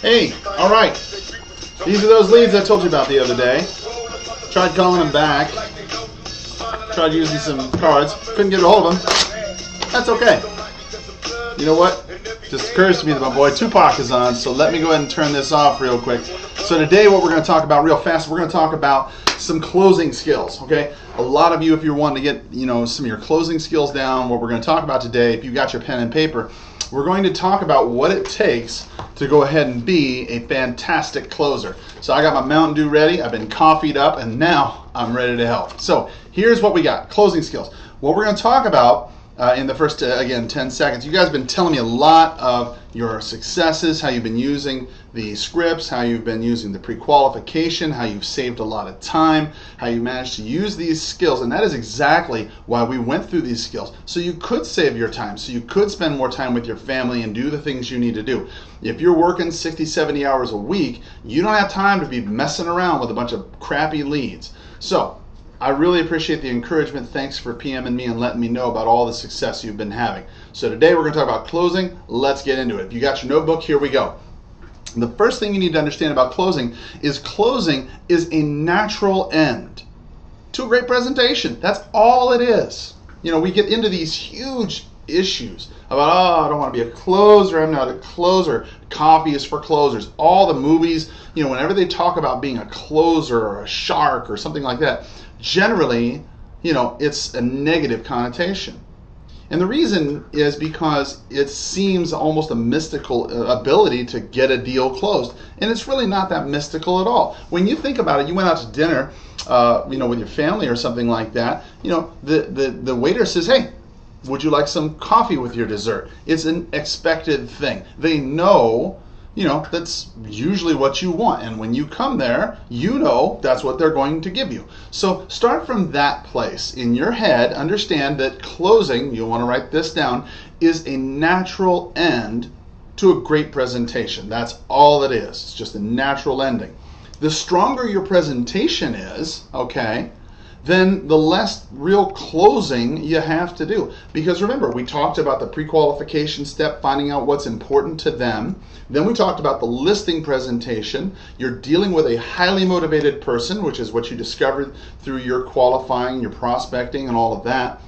Hey, all right. These are those leads I told you about the other day. Tried calling them back. Tried using some cards. Couldn't get a hold of them. That's okay. You know what? Just occurs to me that my boy Tupac is on, so let me go ahead and turn this off real quick. So today what we're going to talk about real fast, we're going to talk about some closing skills, okay? A lot of you, if you're wanting to get, some of your closing skills down, what we're going to talk about today, if you've got your pen and paper, we're going to talk about what it takes to go ahead and be a fantastic closer. So I got my Mountain Dew ready, I've been coffeeed up, and now I'm ready to help. So here's what we got, closing skills. What we're going to talk about in the first, again, 10 seconds. You guys have been telling me a lot of your successes, how you've been using the scripts, how you've been using the pre-qualification, how you've saved a lot of time, how you managed to use these skills, and that is exactly why we went through these skills. So you could save your time, so you could spend more time with your family and do the things you need to do. If you're working 60, 70 hours a week, you don't have time to be messing around with a bunch of crappy leads. So I really appreciate the encouragement. Thanks for PMing me and letting me know about all the success you've been having. So today we're going to talk about closing. Let's get into it. If you got your notebook, here we go. The first thing you need to understand about closing is a natural end to a great presentation. That's all it is. We get into these huge issues about, I don't want to be a closer, I'm not a closer, coffee is for closers. All the movies, whenever they talk about being a closer or a shark or something like that, generally, it's a negative connotation. And the reason is because it seems almost a mystical ability to get a deal closed. And it's really not that mystical at all. When you think about it, you went out to dinner, with your family or something like that, the waiter says, hey, would you like some coffee with your dessert? It's an expected thing. They know, that's usually what you want. And when you come there, that's what they're going to give you. So start from that place. In your head, understand that closing, you'll want to write this down, is a natural end to a great presentation. That's all it is. It's just a natural ending. The stronger your presentation is, okay, then the less real closing you have to do. Because remember, we talked about the pre-qualification step, finding out what's important to them. Then we talked about the listing presentation. You're dealing with a highly motivated person, which is what you discovered through your qualifying, your prospecting, and all of that.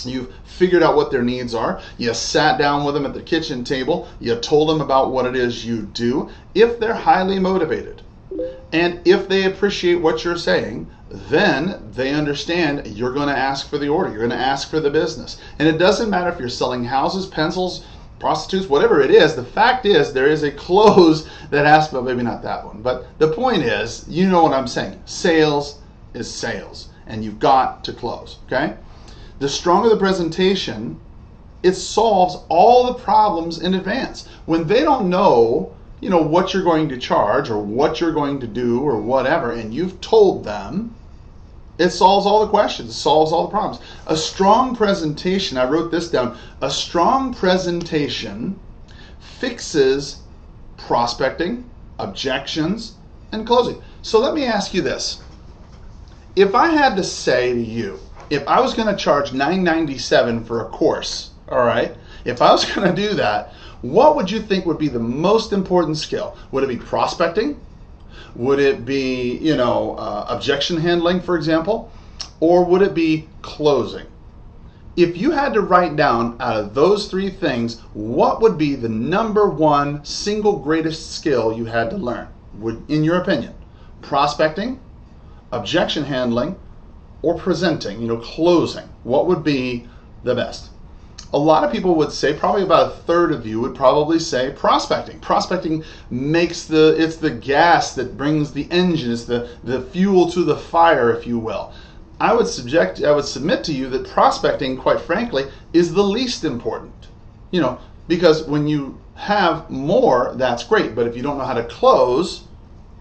You've figured out what their needs are. You sat down with them at the kitchen table. You told them about what it is you do. If they're highly motivated, and if they appreciate what you're saying, then they understand you're going to ask for the order. You're going to ask for the business. And it doesn't matter if you're selling houses, pencils, prostitutes, whatever it is. The fact is there is a close that has to, well, maybe not that one. But the point is, you know what I'm saying. Sales is sales. And you've got to close, okay? The stronger the presentation, it solves all the problems in advance. When they don't know what you're going to charge or what you're going to do or whatever, and you've told them, it solves all the questions, it solves all the problems. A strong presentation, I wrote this down, a strong presentation fixes prospecting, objections, and closing. So let me ask you this. If I had to say to you, if I was going to charge $9.97 for a course, all right, if I was going to do that, what would you think would be the most important skill? Would it be prospecting? Would it be, objection handling, for example? Or would it be closing? If you had to write down out of those three things, what would be the number one single greatest skill you had to learn? In your opinion, prospecting, objection handling, or presenting, closing? What would be the best? A lot of people would say, probably about a third of you would probably say prospecting. Prospecting makes it's the gas that brings the engine, it's the fuel to the fire, if you will. I would submit to you that prospecting, quite frankly, is the least important. Because when you have more, that's great, but if you don't know how to close,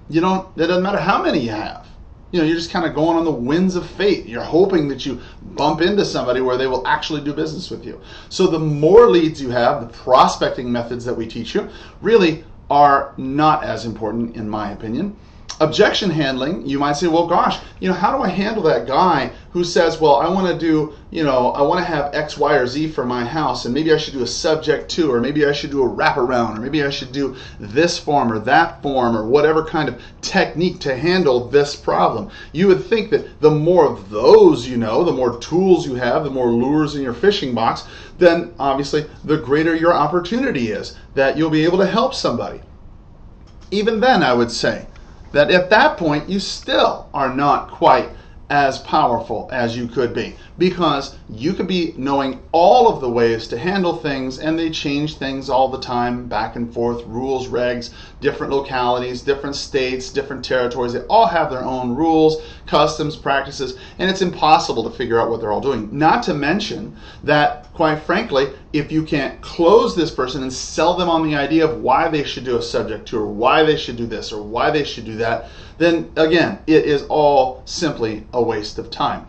it doesn't matter how many you have. You're just kind of going on the winds of fate. You're hoping that you bump into somebody where they will actually do business with you. So the more leads you have, the prospecting methods that we teach you really are not as important, in my opinion. Objection handling, you might say, well, gosh, how do I handle that guy who says, well, I want to do, I want to have X, Y, or Z for my house, and maybe I should do a subject to, or maybe I should do a wraparound, or maybe I should do this form or that form, or whatever kind of technique to handle this problem. You would think that the more of those the more tools you have, the more lures in your fishing box, then obviously the greater your opportunity is that you'll be able to help somebody. Even then, I would say that at that point, you still are not quite as powerful as you could be, because you could be knowing all of the ways to handle things, and they change things all the time, back and forth, rules, regs, different localities, different states, different territories. They all have their own rules, customs, practices, and it's impossible to figure out what they're all doing. Not to mention that, quite frankly, if you can't close this person and sell them on the idea of why they should do a subject to, or why they should do this, or why they should do that, then again, it is all simply a waste of time.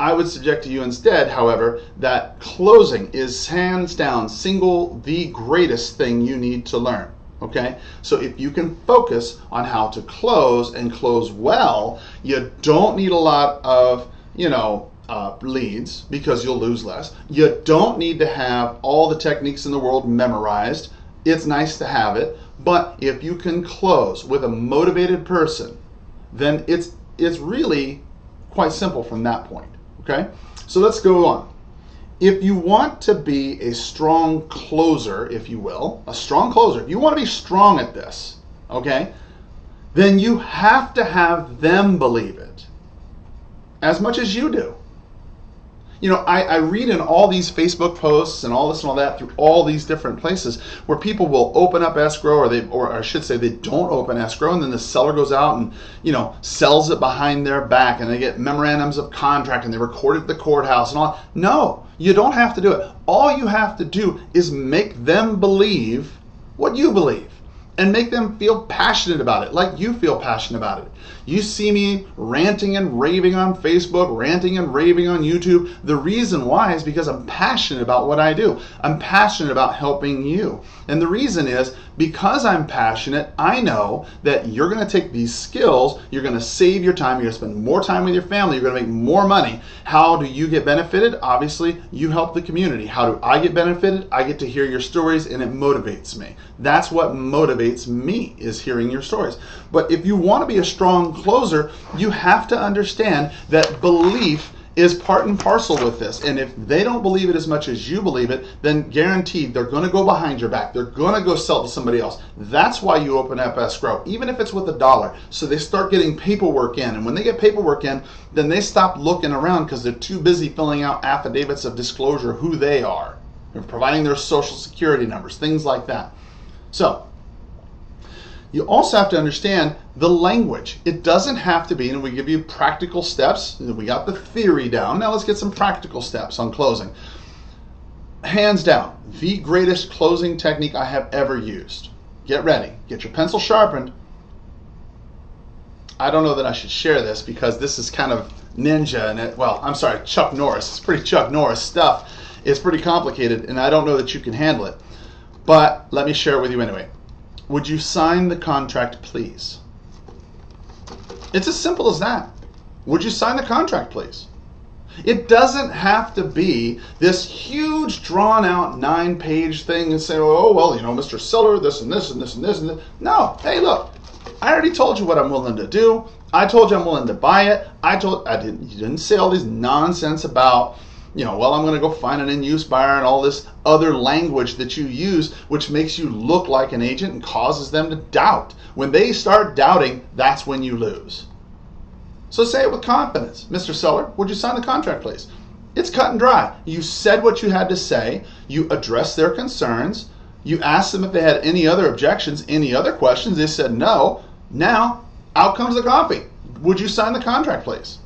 I would suggest to you instead, however, that closing is hands down the greatest thing you need to learn. Okay? So if you can focus on how to close and close well, you don't need a lot of, leads, because you'll lose less. You don't need to have all the techniques in the world memorized. It's nice to have it, but if you can close with a motivated person, then it's really quite simple from that point. Okay? So let's go on. If you want to be a strong closer, if you will, a strong closer, if you want to be strong at this, okay, then you have to have them believe it as much as you do. I read in all these Facebook posts and all this and all that through all these different places where people will open up escrow, or I should say they don't open escrow, and then the seller goes out and, sells it behind their back, and they get memorandums of contract and they record it at the courthouse and all. No, you don't have to do it. All you have to do is make them believe what you believe, and make them feel passionate about it, like you feel passionate about it. You see me ranting and raving on Facebook, ranting and raving on YouTube. The reason why is because I'm passionate about what I do. I'm passionate about helping you. And the reason is because I'm passionate, I know that you're going to take these skills, you're going to save your time, you're going to spend more time with your family, you're going to make more money. How do you get benefited? Obviously, you help the community. How do I get benefited? I get to hear your stories, and it motivates me. That's what motivates me, is hearing your stories. But if you want to be a strong closer, you have to understand that belief is part and parcel with this. And if they don't believe it as much as you believe it, then guaranteed they're going to go behind your back. They're going to go sell to somebody else. That's why you open up escrow, even if it's with $1. So they start getting paperwork in. And when they get paperwork in, then they stop looking around because they're too busy filling out affidavits of disclosure who they are. They're providing their social security numbers, things like that. So you also have to understand the language. It doesn't have to be, and we give you practical steps. We got the theory down. Now let's get some practical steps on closing. Hands down, the greatest closing technique I have ever used. Get ready. Get your pencil sharpened. I don't know that I should share this because this is kind of ninja, and Chuck Norris. It's pretty Chuck Norris stuff. It's pretty complicated, and I don't know that you can handle it. But let me share it with you anyway. Would you sign the contract, please? It's as simple as that. Would you sign the contract, please? It doesn't have to be this huge, drawn-out 9-page thing and say, oh, well, Mr. Seller, this and this and this and this and this. No. Hey, look, I already told you what I'm willing to do. I told you I'm willing to buy it. You didn't say all these nonsense about, well, I'm going to go find an in-use buyer and all this other language that you use, which makes you look like an agent and causes them to doubt. When they start doubting, that's when you lose. So say it with confidence. Mr. Seller, would you sign the contract, please? It's cut and dry. You said what you had to say. You addressed their concerns. You asked them if they had any other objections, any other questions. They said no. Now, out comes the coffee. Would you sign the contract, please?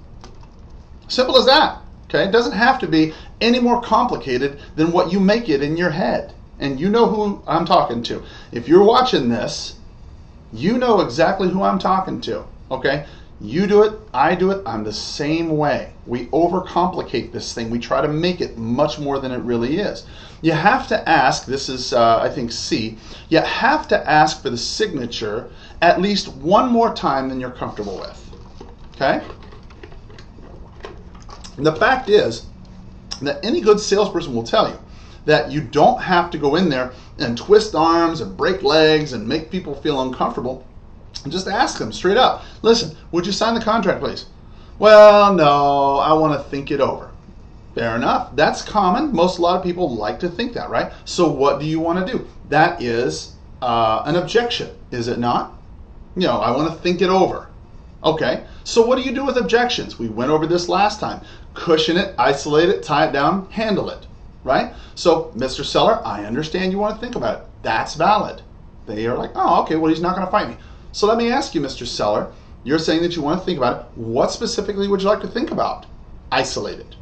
Simple as that. Okay, it doesn't have to be any more complicated than what you make it in your head. And you know who I'm talking to. If you're watching this, you know exactly who I'm talking to. Okay, you do it, I do it, I'm the same way. We overcomplicate this thing. We try to make it much more than it really is. You have to ask, this is I think C, you have to ask for the signature at least one more time than you're comfortable with. Okay? And the fact is that any good salesperson will tell you that you don't have to go in there and twist arms and break legs and make people feel uncomfortable. And just ask them straight up, listen, would you sign the contract, please? Well, no, I want to think it over. Fair enough. That's common. A lot of people like to think that, right? So what do you want to do? That is an objection, is it not? I want to think it over. Okay, so what do you do with objections? We went over this last time. Cushion it, isolate it, tie it down, handle it, right? So, Mr. Seller, I understand you want to think about it. That's valid. They are like, oh, okay, well, he's not going to fight me. So let me ask you, Mr. Seller, you're saying that you want to think about it. What specifically would you like to think about? Isolate it.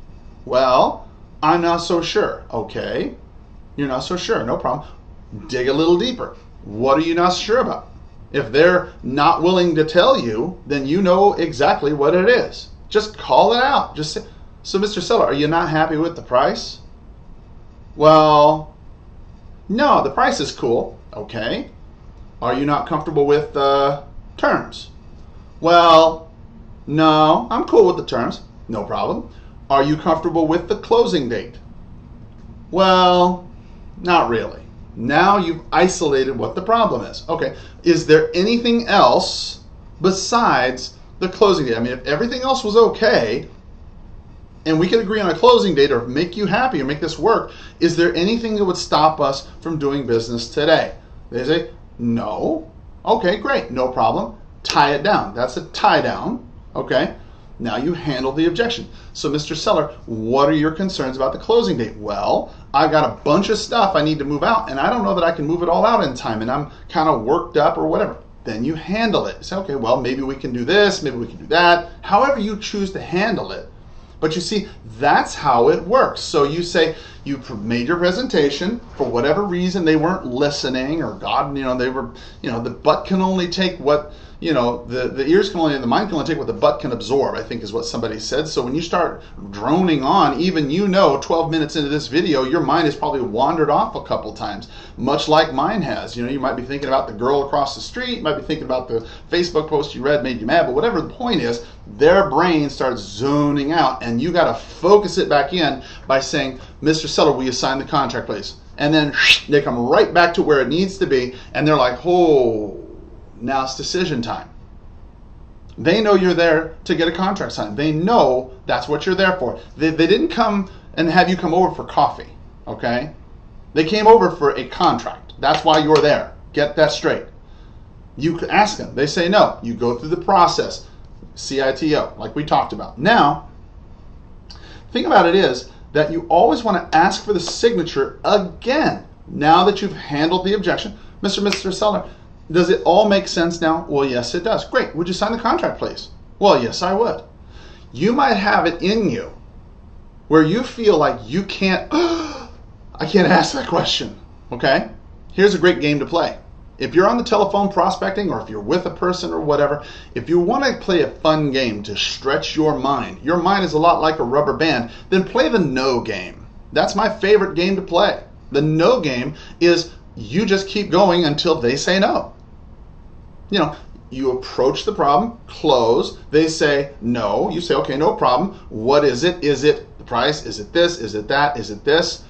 Well, I'm not so sure. Okay, you're not so sure, no problem. Dig a little deeper. What are you not sure about? If they're not willing to tell you, then you know exactly what it is. Just call it out. Just say, so Mr. Seller, are you not happy with the price? Well, no, the price is cool. Okay. Are you not comfortable with the terms? Well, no, I'm cool with the terms. No problem. Are you comfortable with the closing date? Well, not really. Now you've isolated what the problem is. Okay, is there anything else besides the closing date? I mean, if everything else was okay, and we could agree on a closing date or make you happy or make this work, is there anything that would stop us from doing business today? They say, no. Okay, great, no problem. Tie it down. That's a tie down. Okay, now you handle the objection. So, Mr. Seller, what are your concerns about the closing date? Well, I've got a bunch of stuff I need to move out, and I don't know that I can move it all out in time, and I'm kind of worked up or whatever. Then you handle it. Say, okay, well, maybe we can do this, maybe we can do that, however you choose to handle it. But you see, that's how it works. So you say, you made your presentation, for whatever reason they weren't listening, or God, they were, the butt can only take what, the ears can only, the mind can only take what the butt can absorb, I think is what somebody said. So when you start droning on, even 12 minutes into this video, your mind has probably wandered off a couple times, much like mine has. You might be thinking about the girl across the street, you might be thinking about the Facebook post you read made you mad, but whatever the point is, their brain starts zoning out, and you got to focus it back in by saying, Mr. Seller, will you sign the contract, please? And then they come right back to where it needs to be, and they're like, oh, now it's decision time. They know you're there to get a contract signed. They know that's what you're there for. They didn't come and have you come over for coffee, okay? They came over for a contract. That's why you're there. Get that straight. You can ask them. They say no. You go through the process. CITO, like we talked about. Now, the thing about it is that you always want to ask for the signature again. Now that you've handled the objection, Mr. Seller, does it all make sense now? Well, yes, it does. Great. Would you sign the contract, please? Well, yes, I would. You might have it in you where you feel like you can't, I can't ask that question, okay? Here's a great game to play. If you're on the telephone prospecting, or if you're with a person or whatever, if you want to play a fun game to stretch your mind is a lot like a rubber band, then play the no game. That's my favorite game to play. The no game is you just keep going until they say no. You approach the problem, close, they say no, you say, okay, no problem. What is it? Is it the price? Is it this? Is it that? Is it this?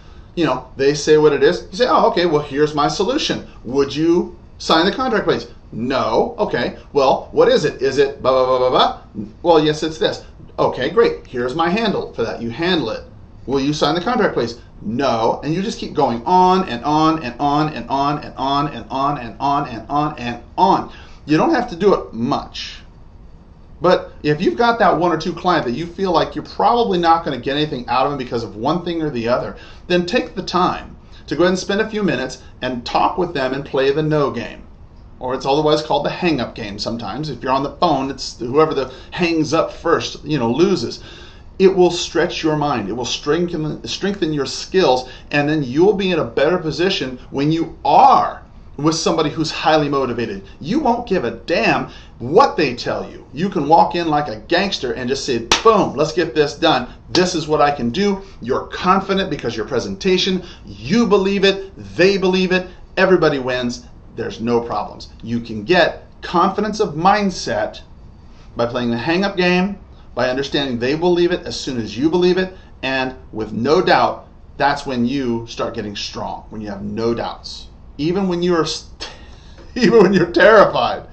They say what it is. You say, oh, okay, well, here's my solution. Would you sign the contract, please? No. Okay, well, what is it? Is it blah, blah, blah, blah, blah? Well, yes, it's this. Okay, great. Here's my handle for that. You handle it. Will you sign the contract, please? No. And you just keep going on and on and on and on and on and on and on and on and on. You don't have to do it much. But if you've got that one or two client that you feel like you're probably not going to get anything out of them because of one thing or the other, then take the time to go ahead and spend a few minutes and talk with them and play the no game. Or it's otherwise called the hang-up game sometimes. If you're on the phone, it's whoever that hangs up first, loses. It will stretch your mind. It will strengthen your skills, and then you'll be in a better position when you are with somebody who's highly motivated. You won't give a damn what they tell you. You can walk in like a gangster and just say, boom, let's get this done. This is what I can do. You're confident because your presentation, you believe it, they believe it, everybody wins. There's no problems. You can get confidence of mindset by playing the hang-up game, by understanding they believe it as soon as you believe it, and with no doubt, that's when you start getting strong, when you have no doubts. Even when you're terrified.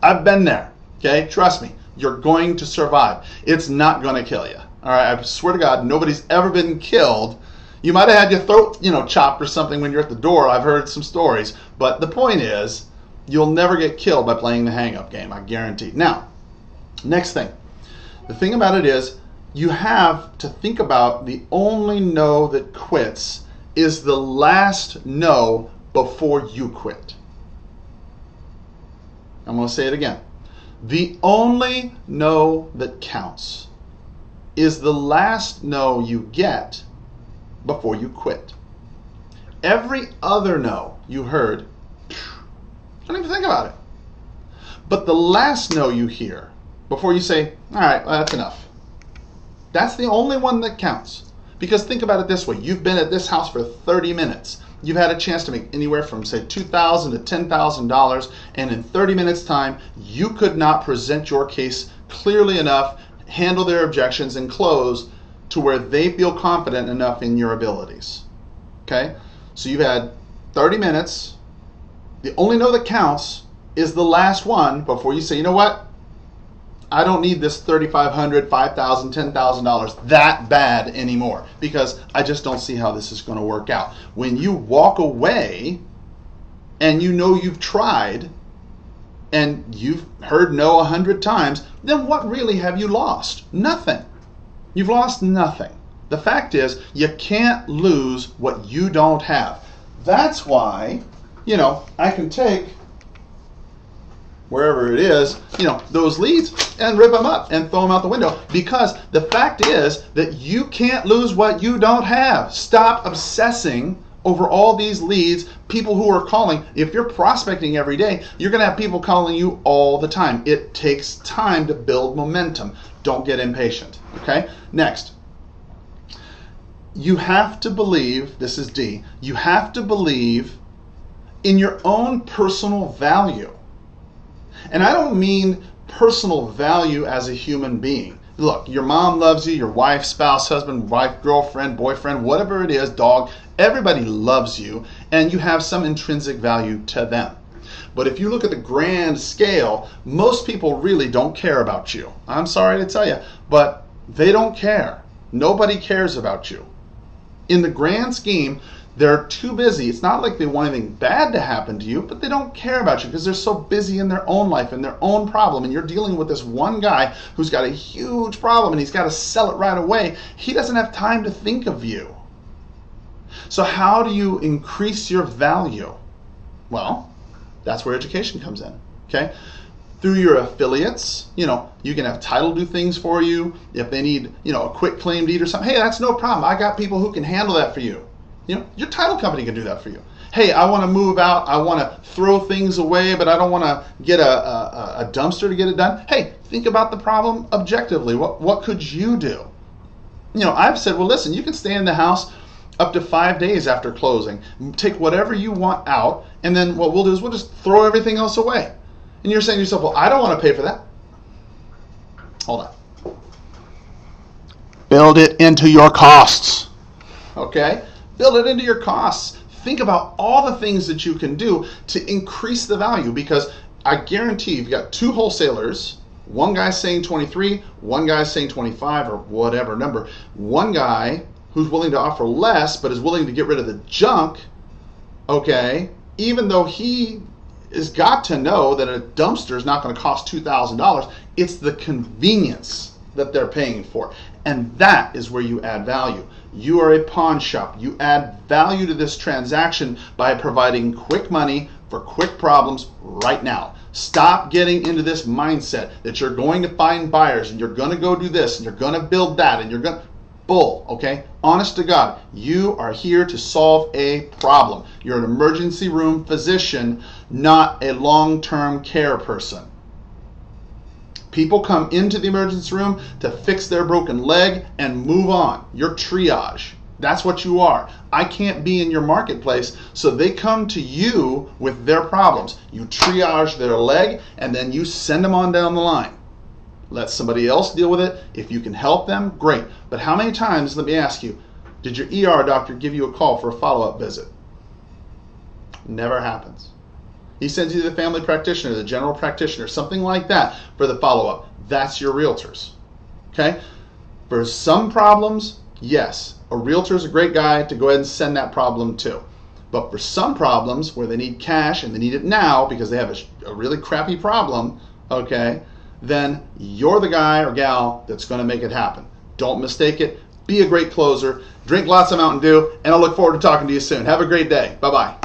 I've been there, okay? Trust me, you're going to survive. It's not going to kill you. All right, I swear to God, nobody's ever been killed. You might have had your throat, chopped or something when you're at the door. I've heard some stories. But the point is, you'll never get killed by playing the hang-up game, I guarantee. Now, next thing. The thing about it is, you have to think about the only no that quits is the last no before you quit. I'm going to say it again. The only no that counts is the last no you get before you quit. Every other no you heard, don't even think about it. But the last no you hear before you say, all right, well, that's enough. That's the only one that counts. Because think about it this way. You've been at this house for 30 minutes. You've had a chance to make anywhere from, say, $2,000 to $10,000. And in 30 minutes time, you could not present your case clearly enough, handle their objections, and close to where they feel confident enough in your abilities. Okay? So you've had 30 minutes. The only no that counts is the last one before you say, you know what? I don't need this $3,500, $5,000, $10,000 that bad anymore because I just don't see how this is going to work out. When you walk away and you know you've tried and you've heard no 100 times, then what really have you lost? Nothing. You've lost nothing. The fact is, you can't lose what you don't have. That's why, I can take wherever it is, those leads and rip them up and throw them out the window because the fact is that you can't lose what you don't have. Stop obsessing over all these leads, people who are calling. If you're prospecting every day, you're going to have people calling you all the time. It takes time to build momentum. Don't get impatient, okay? Next, you have to believe, this is D, you have to believe in your own personal value. And I don't mean personal value as a human being. Look, your mom loves you, your wife, spouse, husband, wife, girlfriend, boyfriend, whatever it is, dog, everybody loves you, and you have some intrinsic value to them. But if you look at the grand scale, most people really don't care about you. I'm sorry to tell you, but they don't care. Nobody cares about you. In the grand scheme, they're too busy. It's not like they want anything bad to happen to you, but they don't care about you because they're so busy in their own life and their own problem. And you're dealing with this one guy who's got a huge problem and he's got to sell it right away. He doesn't have time to think of you. So how do you increase your value? Well, that's where education comes in, okay? Through your affiliates, you can have title do things for you. If they need, a quick claim deed or something, hey, that's no problem. I got people who can handle that for you. Your title company can do that for you. Hey, I want to move out. I want to throw things away, but I don't want to get a dumpster to get it done. Hey, think about the problem objectively. What could you do? I've said, well, listen, you can stay in the house up to 5 days after closing. Take whatever you want out, and then what we'll do is we'll just throw everything else away. And you're saying to yourself, well, I don't want to pay for that. Hold on. Build it into your costs. Okay? Build it into your costs. Think about all the things that you can do to increase the value because I guarantee you've got two wholesalers. One guy's saying 23, one guy's saying 25 or whatever number. One guy who's willing to offer less but is willing to get rid of the junk, okay, even though he has got to know that a dumpster is not going to cost $2,000, it's the convenience that they're paying for. And that is where you add value. You are a pawn shop. You add value to this transaction by providing quick money for quick problems right now. Stop getting into this mindset that you're going to find buyers and you're going to go do this and you're going to build that and you're going to... Bull, okay? Honest to God, you are here to solve a problem. You're an emergency room physician, not a long-term care person. People come into the emergency room to fix their broken leg and move on. You're triage. That's what you are. I can't be in your marketplace, so they come to you with their problems. You triage their leg, and then you send them on down the line. Let somebody else deal with it. If you can help them, great. But how many times, let me ask you, did your ER doctor give you a call for a follow-up visit? Never happens. He sends you to the family practitioner, the general practitioner, something like that for the follow-up. That's your realtors. Okay? For some problems, yes, a realtor is a great guy to go ahead and send that problem to. But for some problems where they need cash and they need it now because they have a really crappy problem, okay, then you're the guy or gal that's going to make it happen. Don't mistake it. Be a great closer. Drink lots of Mountain Dew, and I look forward to talking to you soon. Have a great day. Bye-bye.